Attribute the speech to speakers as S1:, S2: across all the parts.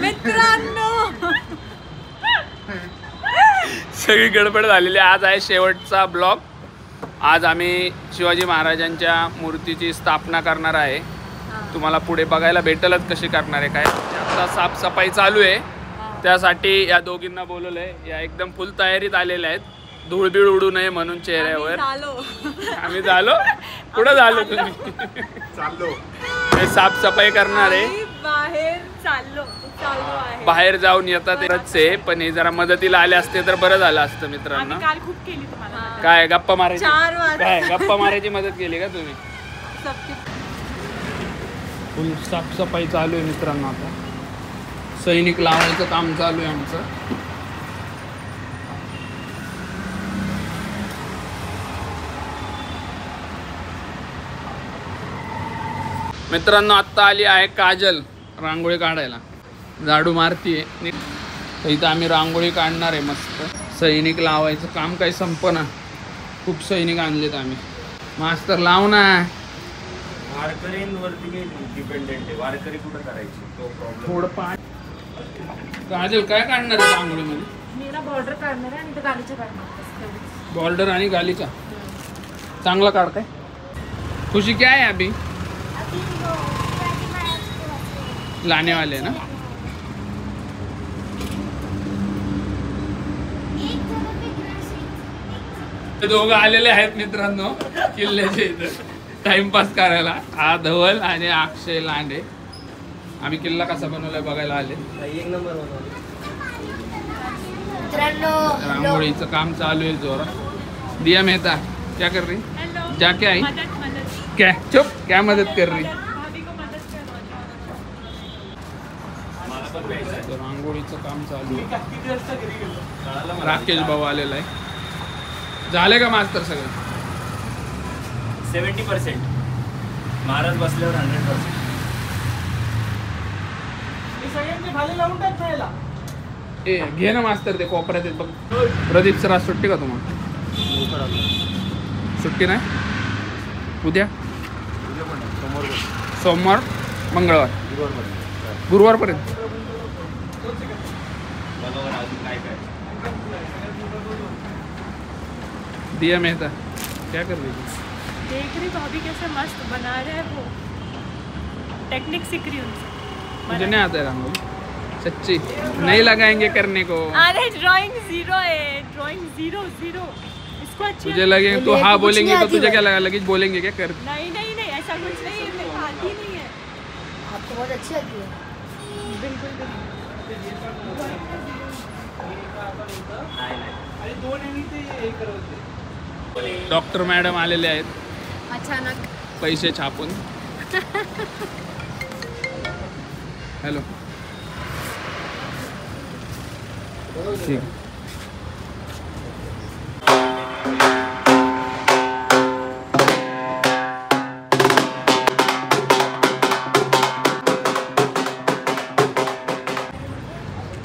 S1: मित्रांनो
S2: सगळी गडबड झालेली. आज आहे शेवटचा ब्लॉग. आज आम्ही शिवाजी महाराजांच्या मूर्तीची स्थापना करणार आहे. तुम्हाला पुढे बघायला भेटेलच कशी करणार आहे काय. आता साफसफाई चालू आहे, त्यासाठी या दोघींना बोलवलंय. या एकदम फुल तयारीत आलेल्या आहेत, धूळबीळ उडू नये म्हणून चेहऱ्यावर. आम्ही झालो पुढे झालो तुम्ही
S3: चाललो
S2: साफसफाई करणार आहे.
S1: बाहेर चाललो
S2: बाहेर जाऊन येतात आहे, पण हे जरा मदतीला आले असते तर बरं झालं असतं मित्रांनो.
S1: काल खूप केली तुम्हाला.
S2: काय गप्पा मारायची, काय गप्पा मारायची मदत केली का तुम्ही? फुल साफसफाई चालू आहे मित्रांनो. आता सैनिक लावायचं काम चालू आहे आमचं. मित्रांनो आत्ता आली आहे काजल रांगोळी काढायला. झाडू मारतीये. इथं आम्ही रांगोळी काढणार आहे मस्त. सैनिक लावायचं काम काही संपना. खूप सैनिक आणलेत आम्ही. मास्तर लाव ना.
S3: वारकरींवरती डिपेंडेंट आहे. वारकरी कुठं करायची तो प्रॉब्लेम.
S2: थोडं पाणी. काजल काय काढणार आहे रांगोळीमध्ये?
S1: मी ना बॉर्डर काढणार आहे आणि ते गालीचा काढणार.
S2: बॉर्डर आणि गालीचा चांगला काढ. काय खुशी क्या है अभी? लाने वाले ना. ते दोघं आलेले आहेत मित्रांनो किल्ल्याच्या इथं टाइमपास करायला. हा धवल आणि अक्षय लांडे. आम्ही किल्ला कसा बनवलाय बघायला आले.
S3: एक नंबर
S2: रांगोळीचं काम चालू आहे जोरात. दिया मेहता क्या कर रही? जाके आई क्या? चुप, क्या मदत कर रही? रांगोळीचं काम चालू आहे. राकेश भाऊ आलेला आहे. झाले का मास्तर सगळं?
S3: 70%. महाराज बसल्यावर 100%.
S2: ए घे ना मास्तर, ते कोपऱ्यात येत बघ. प्रदीप सर आज सुट्टी का तुम्हाला? सुट्टी नाही. उद्या सोमवार मंगळवार गुरुवारपर्यंत. दिया मेहता क्या कर रही है?
S1: देख रही भाभी कैसे मस्त बना रहे हैं वो. टेक्निक सीख रही उनसे.
S2: मुझे नहीं आता है रंगोली सच्ची. नहीं लगाएंगे करने को.
S1: अरे ड्राइंग जीरो है. ड्राइंग जीरो इसको अच्छी.
S2: तुझे लगे तो हाँ बोलेंगे तो तुझे क्या लगा लगे बोलेंगे क्या कर?
S1: नहीं नहीं नहीं ऐसा कुछ नहीं है. मेरे को आती नहीं है.
S4: आपको बहुत अच्छी आती है.
S1: बिल्कुल
S2: डॉक्टर मॅडम आलेले आहेत
S1: अचानक
S2: पैसे छापून. हॅलो ठीक.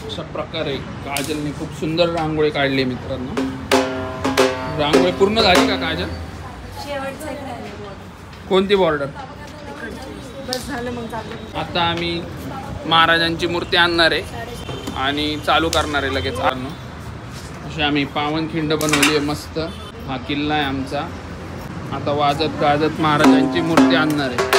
S2: अशा प्रकारे काजलने खूप सुंदर रांगोळी काढली मित्रांनो. रांगोळी पूर्ण झाली का काजल? कोणती बॉर्डर?
S1: बस झालं मग चालू.
S2: आता आम्ही महाराजांची मूर्ती आणणार आहे आणि चालू करणार आहे लगेच आणून. अशी आम्ही पावनखिंड बनवली आहे मस्त. हा किल्ला आहे आमचा. आता वाजत गाजत महाराजांची मूर्ती आणणार आहे.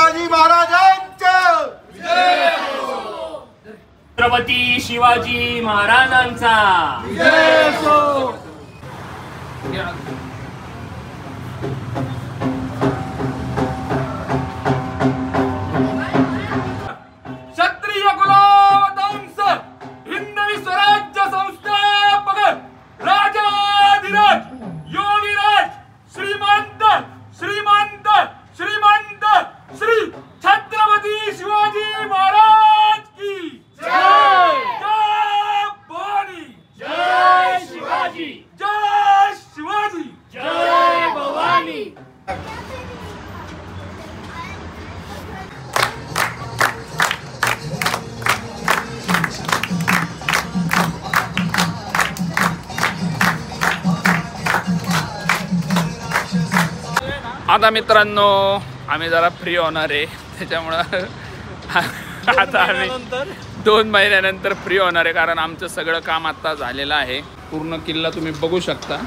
S5: शिवाजी महाराजांचं
S3: छत्रपती शिवाजी महाराजांचा
S2: क्षत्रिय कुलवंश हिंदवी स्वराज्य संस्थापक राजाधिराज योगीराज श्रीमंत श्रीमंत श्रीमंत श्री छत्रपती शिवाजी महाराज की जय जय भवानी
S3: जय शिवाजी
S2: जय शिवाजी
S3: जय भवानी.
S2: आता मित्रांनो आम्ही जरा फ्री होणार आहे त्याच्यामुळं आता आम्ही 2 महिन्यानंतर फ्री होणार आहे कारण आमचं सगळं काम आता झालेलं आहे. पूर्ण किल्ला तुम्ही बघू शकता.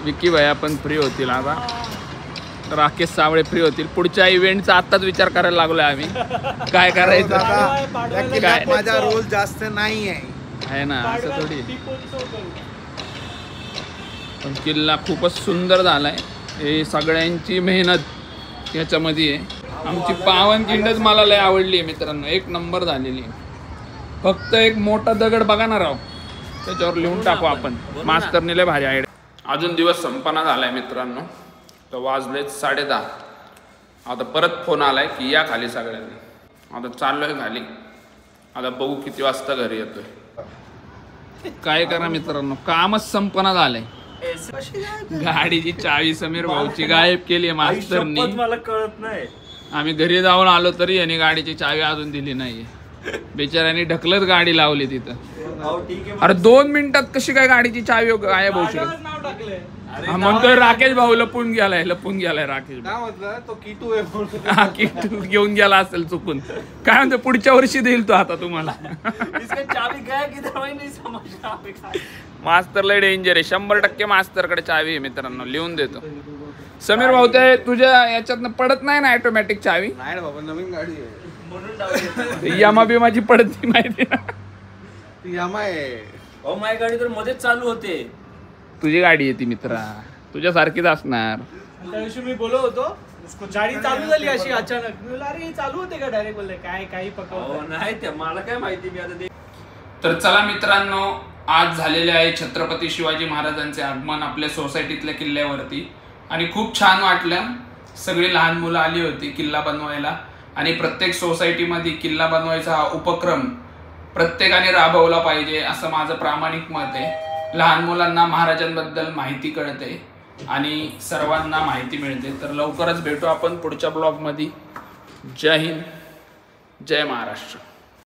S2: विकी भैया पण फ्री होतील आता. राकेश सावळे फ्री होतील. पुढच्या इव्हेंटचा आत्ताच विचार करायला लागलोय आम्ही काय करायचं काय.
S5: माझा रोल जास्त नाही
S2: आहे ना असं थोडी. पण किल्ला खूपच सुंदर झालाय. हे सगळ्यांची मेहनत याच्यामध्ये आहे. आमची पावनखिंडच मला लय आवडली आहे मित्रांनो. 1 नंबर झालेली. फक्त एक मोठा दगड बघा ना राव त्याच्यावर लिहून टाकू आपण. मास्तरने लय भारी आयडिया. अजून दिवस संपना झालाय मित्रांनो. तर वाजलेत 10:30. आता परत फोन आलाय की या खाली सगळ्यांनी. आता चाललोय खाली. आता बघू किती वाजता घरी येतोय. काय करा मित्रांनो कामच संपना झालंय. गाडीची चावी समीर भाऊची गायब केली आहे मास्तरनी.
S3: मला कळत नाही.
S2: आम्ही घरी जाऊन आलो तरी यांनी गाडीची चावी अजून दिली नाहीये. बिचाऱ्यांनी ढकलत गाडी लावली तिथं. अरे 2 मिनिटात कशी काय गाडीची चावी गायब होऊ शकत. म्हणतोय राकेश भाऊ लपून गेलाय राकेश भाऊ.
S5: तो किटू आहे.
S2: हा किटू घेऊन गेला असेल चुकून. काय म्हणतो पुढच्या वर्षी देईल तो आता तुम्हाला. मास्तर लय डेंजर आहे. 100% मास्तरकडे चावी आहे मित्रांनो. लिहून देतो. समीर भाऊ ते तुझ्या याच्यातनं पडत नाही ना ऑटोमॅटिक चावी.
S5: नाही रे बाबा नवीन गाडी आहे.
S2: यामा बिमाची पडत नाही माहिती ना.
S5: ती यामा आहे.
S3: अहो माझी गाडी तर मध्येच चालू होते.
S2: तुझी गाडी आहे ती मित्रा. तुझ्यासारखीच असणार.
S6: त्या दिवशी मी बोलत होतो गाडी चालू झाली अशी अचानक. मी बोललो अरे चालू होते का डायरेक्ट. बोलले काय काही पकवलं
S3: नाही ते मला काय माहिती. मी आता
S2: तर चला मित्रांनो आज झालेले आहे छत्रपती शिवाजी महाराजांचे आगमन आपल्या सोसायटीतल्या किल्ल्यावरती. आणि खूप छान वाटलं. सगळी लहान मुलं आली होती किल्ला बनवायला. आणि प्रत्येक सोसायटीमध्ये किल्ला बनवायचा हा उपक्रम प्रत्येकाने राबवला पाहिजे असं माझं प्रामाणिक मत आहे. लहान मुलांना महाराजांबद्दल माहिती कळते आणि सर्वांना माहिती मिळते. तर लवकरच भेटू आपण पुढच्या ब्लॉगमध्ये. जय हिंद जय महाराष्ट्र.